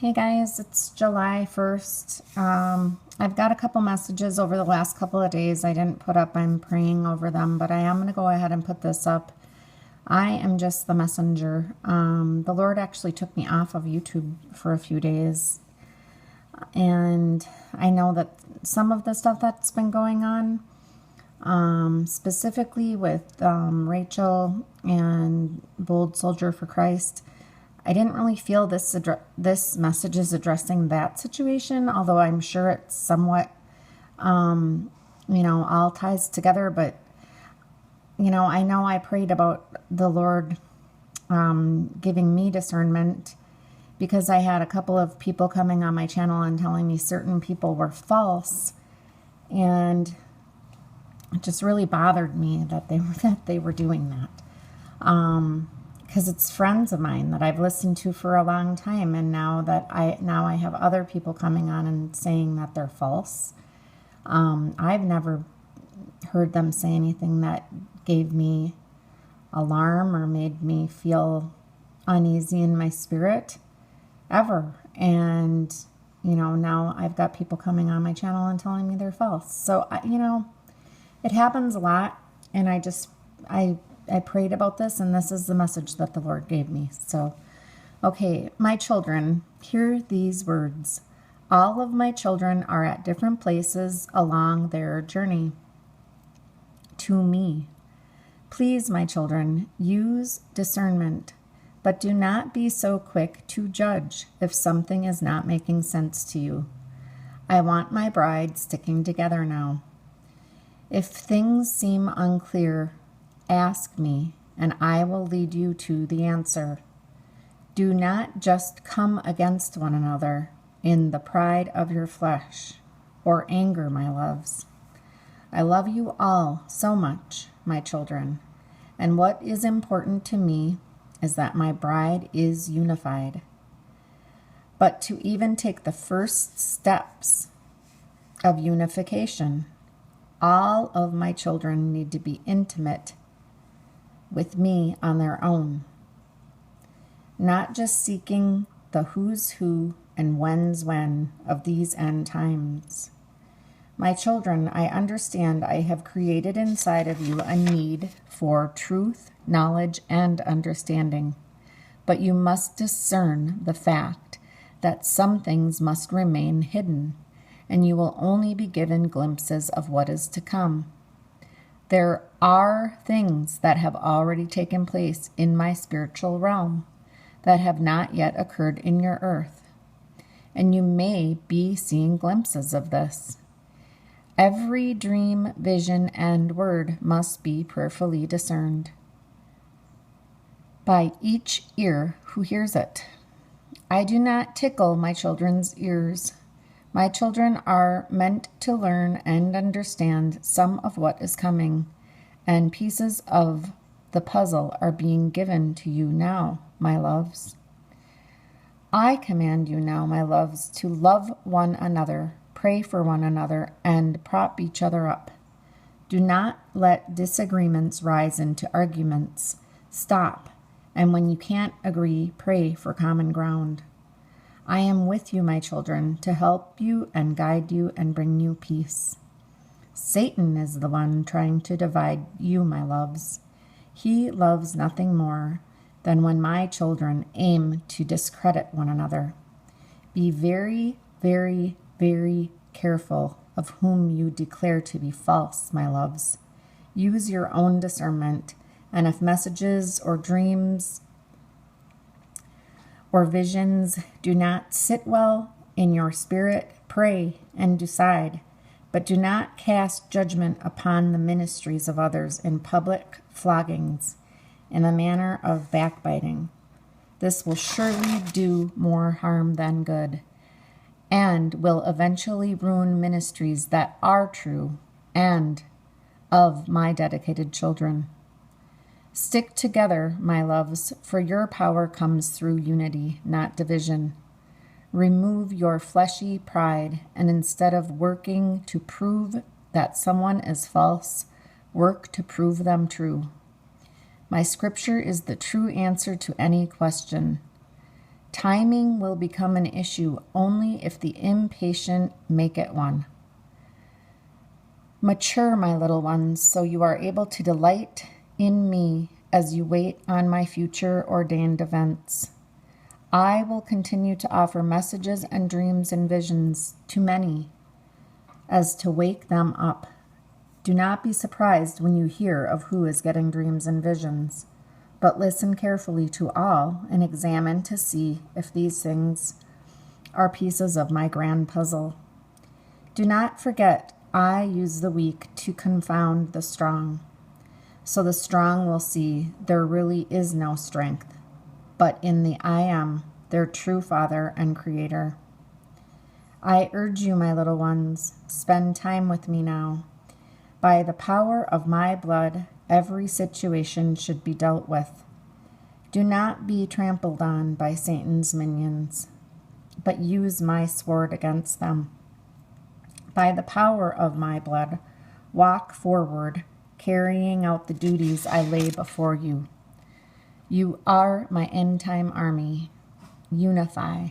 Hey guys, it's July 1st. I've got a couple messages over the last couple of days I didn't put up. I'm praying over them, but I am going to go ahead and put this up. I am just the messenger. The Lord actually took me off of YouTube for a few days. And I know that some of the stuff that's been going on, specifically with Rachel and Bold Soldier for Christ, I didn't really feel this message is addressing that situation, although I'm sure it's somewhat, all ties together. But, I know I prayed about the Lord giving me discernment because I had a couple of people coming on my channel and telling me certain people were false. And it just really bothered me that they were doing that. Because it's friends of mine that I've listened to for a long time, and now I have other people coming on and saying that they're false. I've never heard them say anything that gave me alarm or made me feel uneasy in my spirit, ever. And, now I've got people coming on my channel and telling me they're false. So, it happens a lot, and I prayed about this, and this is the message that the Lord gave me. So, okay, my children, hear these words. All of my children are at different places along their journey to me. Please, my children, use discernment, but do not be so quick to judge if something is not making sense to you. I want my bride sticking together now. If things seem unclear, ask me, and I will lead you to the answer. Do not just come against one another in the pride of your flesh or anger, my loves. I love you all so much, my children, and what is important to me is that my bride is unified. But to even take the first steps of unification, all of my children need to be intimate with me on their own, not just seeking the who's who and when's when of these end times. My children, I understand I have created inside of you a need for truth, knowledge, and understanding, but you must discern the fact that some things must remain hidden, and you will only be given glimpses of what is to come. There are things that have already taken place in my spiritual realm that have not yet occurred in your earth, and you may be seeing glimpses of this. Every dream, vision, and word must be prayerfully discerned by each ear who hears it. I do not tickle my children's ears. My children are meant to learn and understand some of what is coming, and pieces of the puzzle are being given to you now, my loves. I command you now, my loves, to love one another, pray for one another, and prop each other up. Do not let disagreements rise into arguments. Stop, and when you can't agree, pray for common ground. I am with you, my children, to help you and guide you and bring you peace. Satan is the one trying to divide you, my loves. He loves nothing more than when my children aim to discredit one another. Be very, very, very careful of whom you declare to be false, my loves. Use your own discernment, and if messages or dreams or visions do not sit well in your spirit, pray and decide, but do not cast judgment upon the ministries of others in public floggings in the manner of backbiting. This will surely do more harm than good, and will eventually ruin ministries that are true and of my dedicated children. Stick together, my loves, for your power comes through unity, not division. Remove your fleshy pride, and instead of working to prove that someone is false, work to prove them true. My scripture is the true answer to any question. Timing will become an issue only if the impatient make it one. Mature, my little ones, so you are able to delight in me as you wait on my future ordained events. I will continue to offer messages and dreams and visions to many as to wake them up. Do not be surprised when you hear of who is getting dreams and visions, but listen carefully to all and examine to see if these things are pieces of my grand puzzle. Do not forget, I use the weak to confound the strong. So the strong will see there really is no strength, but in the I am, their true Father and Creator. I urge you, my little ones, spend time with me now. By the power of my blood, every situation should be dealt with. Do not be trampled on by Satan's minions, but use my sword against them. By the power of my blood, walk forward, carrying out the duties I lay before you. You are my end-time army. Unify.